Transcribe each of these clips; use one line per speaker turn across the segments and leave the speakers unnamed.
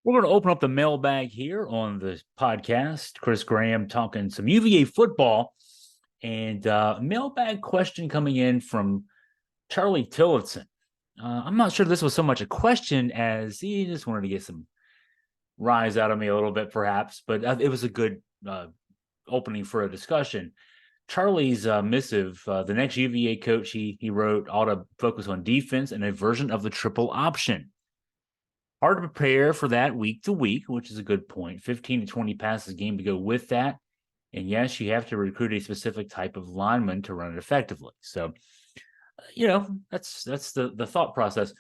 We're going to open up the mailbag here on the podcast. Chris Graham talking some UVA football, and mailbag question coming in from Charlie Tillotson. I'm not sure this was so much a question as he just wanted to get some rise out of me a little bit, perhaps, but it was a good opening for a discussion. Charlie's missive, the next UVA coach he wrote ought to focus on defense and a version of the triple option. Hard to prepare for that week to week, which is a good point. 15 to 20 passes a game to go with that. And yes, you have to recruit a specific type of lineman to run it effectively. So, that's the thought process.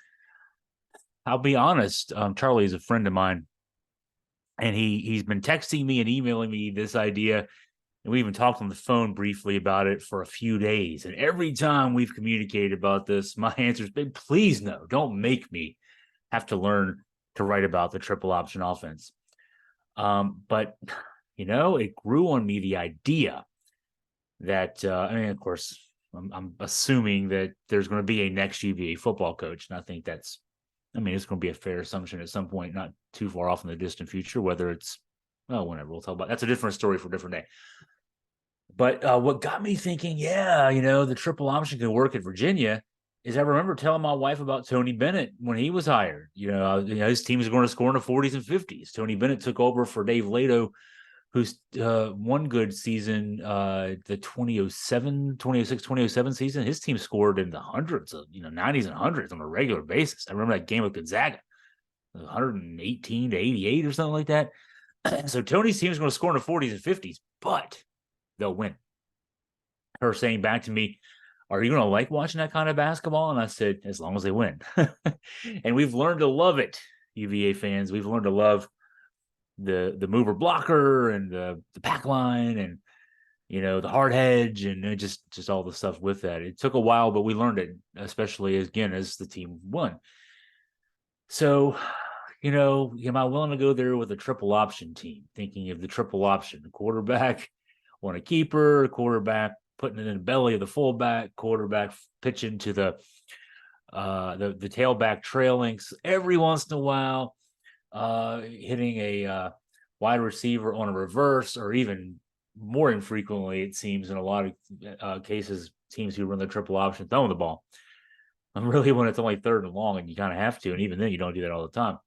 I'll be honest, Charlie is a friend of mine, and he's been texting me and emailing me this idea. And we even talked on the phone briefly about it for a few days. And every time we've communicated about this, my answer's been, please no, don't make me have to learn to write about the triple option offense. But, it grew on me the idea that, of course, I'm assuming that there's going to be a next UVA football coach. And I think it's going to be a fair assumption at some point, not too far off in the distant future, whether it's, whenever we'll talk about. That's a different story for a different day. But what got me thinking, the triple option can work at Virginia is I remember telling my wife about Tony Bennett when he was hired. His team is going to score in the 40s and 50s. Tony Bennett took over for Dave Lato, who's one good season, the 2006, 2007 season. His team scored in the hundreds of, 90s and hundreds on a regular basis. I remember that game with Gonzaga, 118 to 88 or something like that. So Tony's team is going to score in the 40s and 50s, but they'll win. Her saying back to me, are you going to like watching that kind of basketball? And I said, as long as they win. And we've learned to love it, UVA fans. We've learned to love the mover blocker and the pack line and, the hard hedge and just all the stuff with that. It took a while, but we learned it, especially, again, as the team won. So, am I willing to go there with a triple option team? Thinking of the triple option, the quarterback on a keeper, quarterback putting it in the belly of the fullback, quarterback pitching to the tailback trailing every once in a while, hitting a wide receiver on a reverse, or even more infrequently, it seems in a lot of cases, teams who run the triple option throwing the ball. And really, when it's only third and long, and you kind of have to, and even then, you don't do that all the time.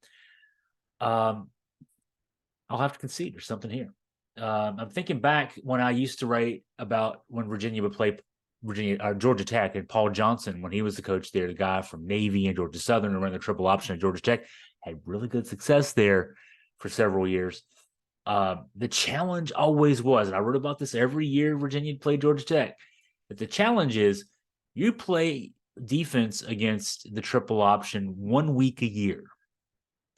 I'll have to concede there's something here. I'm thinking back when I used to write about when Virginia would play Georgia Tech, and Paul Johnson, when he was the coach there, the guy from Navy and Georgia Southern, who ran the triple option at Georgia Tech, had really good success there for several years. The challenge always was, and I wrote about this every year Virginia played Georgia Tech, that the challenge is you play defense against the triple option 1 week a year.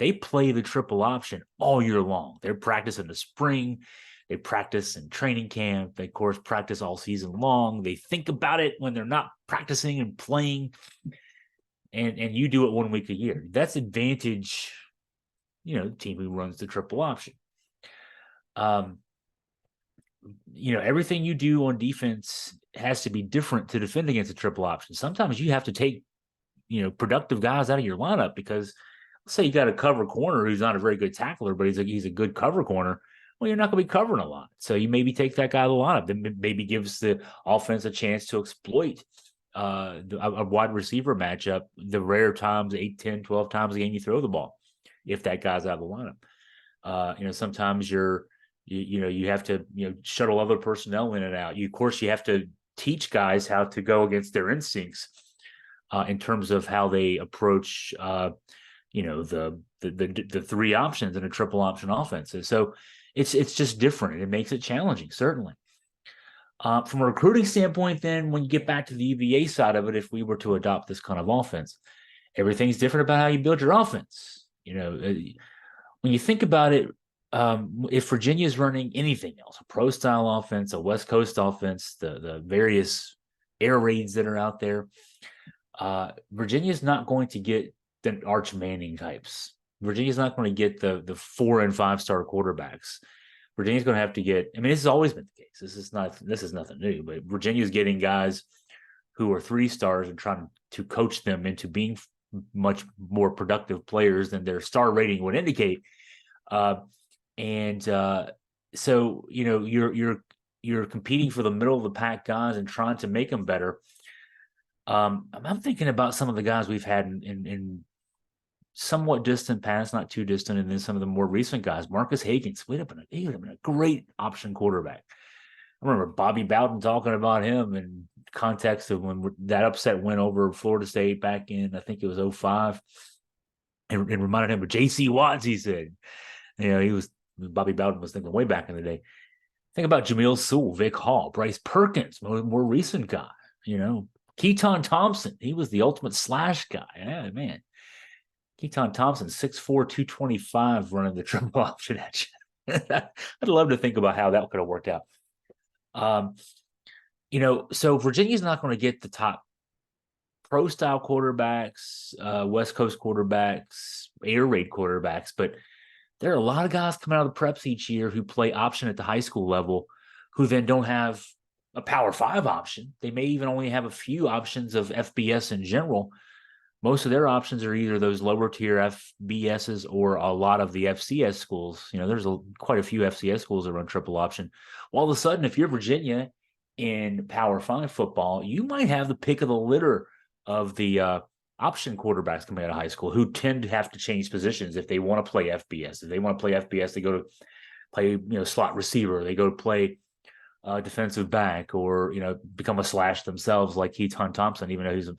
They play the triple option all year long. They're practicing in the spring. They practice in training camp. They, of course, practice all season long. They think about it when they're not practicing and playing. And you do it 1 week a year. That's advantage, the team who runs the triple option. Everything you do on defense has to be different to defend against a triple option. Sometimes you have to take, productive guys out of your lineup because, let's say you got a cover corner who's not a very good tackler, but he's a good cover corner. Well, you're not going to be covering a lot. So you maybe take that guy out of the lineup. That maybe gives the offense a chance to exploit a wide receiver matchup, the rare times, 8, 10, 12 times a game you throw the ball, if that guy's out of the lineup. Sometimes you have to, shuttle other personnel in and out. You have to teach guys how to go against their instincts in terms of how they approach the three options in a triple option offense. So it's just different. It makes it challenging, certainly. From a recruiting standpoint, then, when you get back to the UVA side of it, if we were to adopt this kind of offense, everything's different about how you build your offense. When you think about it, if Virginia is running anything else, a pro style offense, a West Coast offense, the various air raids that are out there, Virginia is not going to get the Arch Manning types. Virginia's not going to get the 4 and 5 star quarterbacks. Virginia's going to have to get, this has always been the case. This is nothing new, but Virginia's getting guys who are 3 stars and trying to coach them into being much more productive players than their star rating would indicate. Uh, and so you're competing for the middle of the pack guys and trying to make them better. I'm thinking about some of the guys we've had in somewhat distant past, not too distant, and then some of the more recent guys. Marcus Higgins, he would have been a great option quarterback. I remember Bobby Bowden talking about him in context of when that upset went over Florida State back in, I think it was 05, and reminded him of J.C. Watts, he said. Bobby Bowden was thinking way back in the day. Think about Jamil Sewell, Vic Hall, Bryce Perkins, more recent guy. Keaton Thompson, he was the ultimate slash guy. Yeah, man. Keaton Thompson, 6'4", 225, running the triple option at you. I'd love to think about how that could have worked out. So Virginia's not going to get the top pro-style quarterbacks, West Coast quarterbacks, air raid quarterbacks, but there are a lot of guys coming out of the preps each year who play option at the high school level who then don't have a Power 5 option. They may even only have a few options of FBS in general. Most of their options are either those lower tier FBSs or a lot of the FCS schools. There's quite a few FCS schools that run triple option. Well, all of a sudden, if you're Virginia in Power 5 football, you might have the pick of the litter of the option quarterbacks coming out of high school who tend to have to change positions if they want to play FBS. If they want to play FBS, they go to play slot receiver. They go to play defensive back, or become a slash themselves, like Keaton Thompson, even though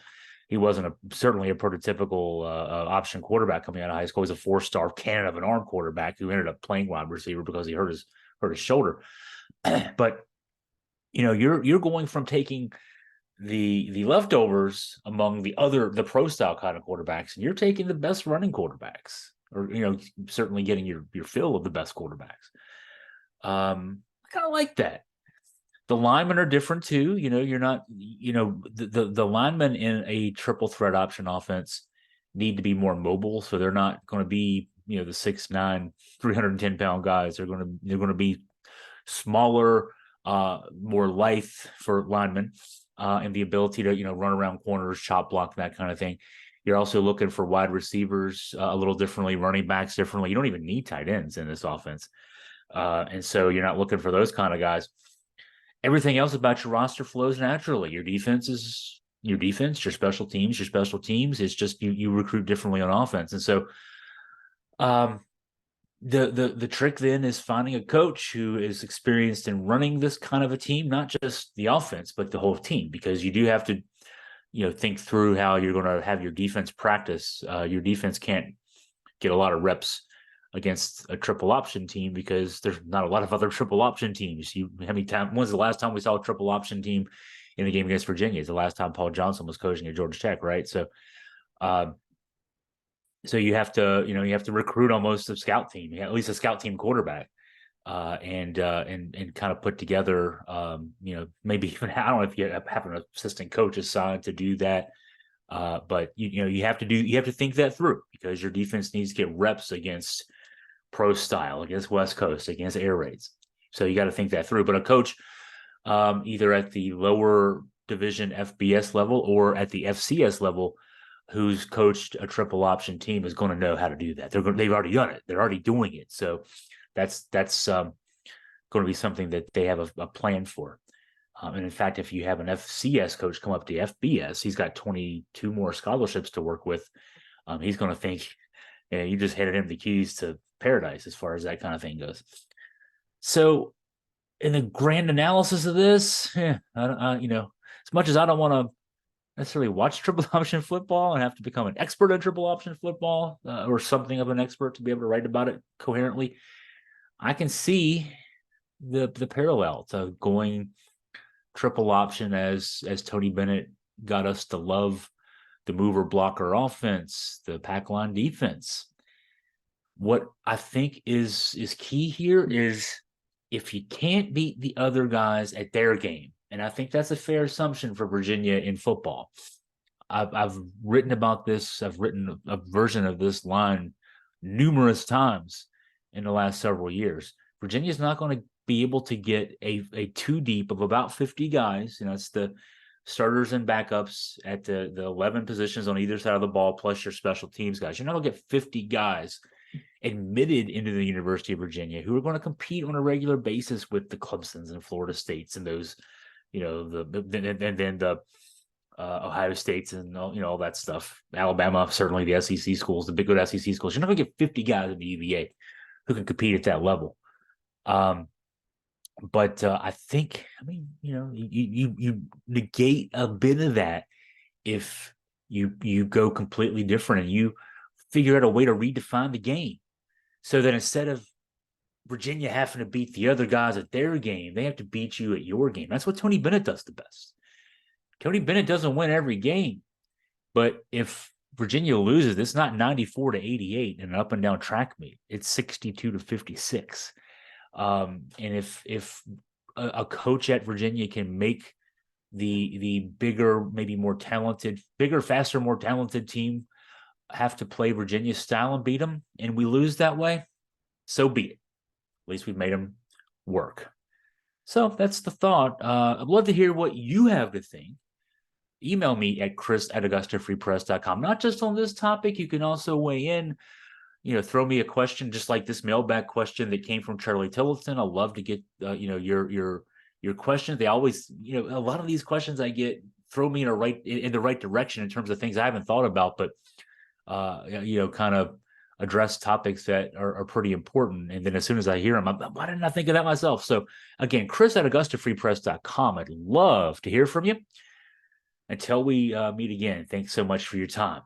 he wasn't certainly a prototypical option quarterback coming out of high school. He's a 4-star cannon of an arm quarterback who ended up playing wide receiver because he hurt his shoulder. But you're going from taking the leftovers among the pro style kind of quarterbacks, and you're taking the best running quarterbacks, or certainly getting your fill of the best quarterbacks. I kind of like that. The linemen are different too. You're not, the linemen in a triple threat option offense need to be more mobile. So they're not going to be, the 6'9", 310-pound guys. They're going to be smaller, more lithe for linemen, and the ability to, run around corners, chop block, that kind of thing. You're also looking for wide receivers a little differently, running backs differently. You don't even need tight ends in this offense. And so you're not looking for those kind of guys. Everything else about your roster flows naturally. Your defense is your defense, your special teams. It's just you recruit differently on offense. And so the trick then is finding a coach who is experienced in running this kind of a team, not just the offense, but the whole team, because you do have to, think through how you're going to have your defense practice. Your defense can't get a lot of reps against a triple option team because there's not a lot of other triple option teams. When's the last time we saw a triple option team in the game against Virginia? It's the last time Paul Johnson was coaching at Georgia Tech, right? So, so you have to, recruit almost a scout team, at least a scout team quarterback, and kind of put together, maybe even, I don't know if you have an assistant coach assigned to do that. But you have to think that through, because your defense needs to get reps against pro style, against West Coast, against air raids. So you got to think that through. But a coach, either at the lower division FBS level or at the FCS level, who's coached a triple option team, is going to know how to do that. They've already done it. They're already doing it. So that's going to be something that they have a plan for. And in fact, if you have an FCS coach come up to FBS, he's got 22 more scholarships to work with. He's going to think, you just handed him the keys to paradise as far as that kind of thing goes. So in the grand analysis of this, as much as I don't want to necessarily watch triple option football and have to become an expert in triple option football, or something of an expert to be able to write about it coherently, I can see the parallel to going triple option as Tony Bennett got us to love the mover blocker offense, the pack line defense. What I think is key here is, if you can't beat the other guys at their game, and I think that's a fair assumption for Virginia in football. I've written about this. I've written a version of this line numerous times in the last several years. Virginia's not going to be able to get a two deep of about 50 guys. It's the starters and backups at the 11 positions on either side of the ball, plus your special teams guys. You're not going to get 50 guys admitted into the University of Virginia, who are going to compete on a regular basis with the Clemsons and Florida States and those, and then the Ohio States and all that stuff. Alabama, certainly the SEC schools, the big good SEC schools. You're not going to get 50 guys at the UVA who can compete at that level. But I think, you negate a bit of that if you go completely different and you figure out a way to redefine the game, so that instead of Virginia having to beat the other guys at their game, they have to beat you at your game. That's what Tony Bennett does the best. Tony Bennett doesn't win every game, but if Virginia loses, it's not 94-88 in an up and down track meet. It's 62-56. And if a coach at Virginia can make the bigger, maybe more talented, bigger, faster, more talented team have to play Virginia's style and beat them, and we lose that way, so be it. At least we've made them work. So that's the thought. I'd love to hear what you have to think. Email me at chris@augustafreepress.com. Not just on this topic, you can also weigh in. Throw me a question, just like this mailbag question that came from Charlie Tillotson. I love to get your questions. They always, a lot of these questions I get throw me in the right direction in terms of things I haven't thought about, but kind of address topics that are pretty important. And then as soon as I hear them, why didn't I think of that myself? So again, chris@augustafreepress.com. I'd love to hear from you. Until we meet again, thanks so much for your time.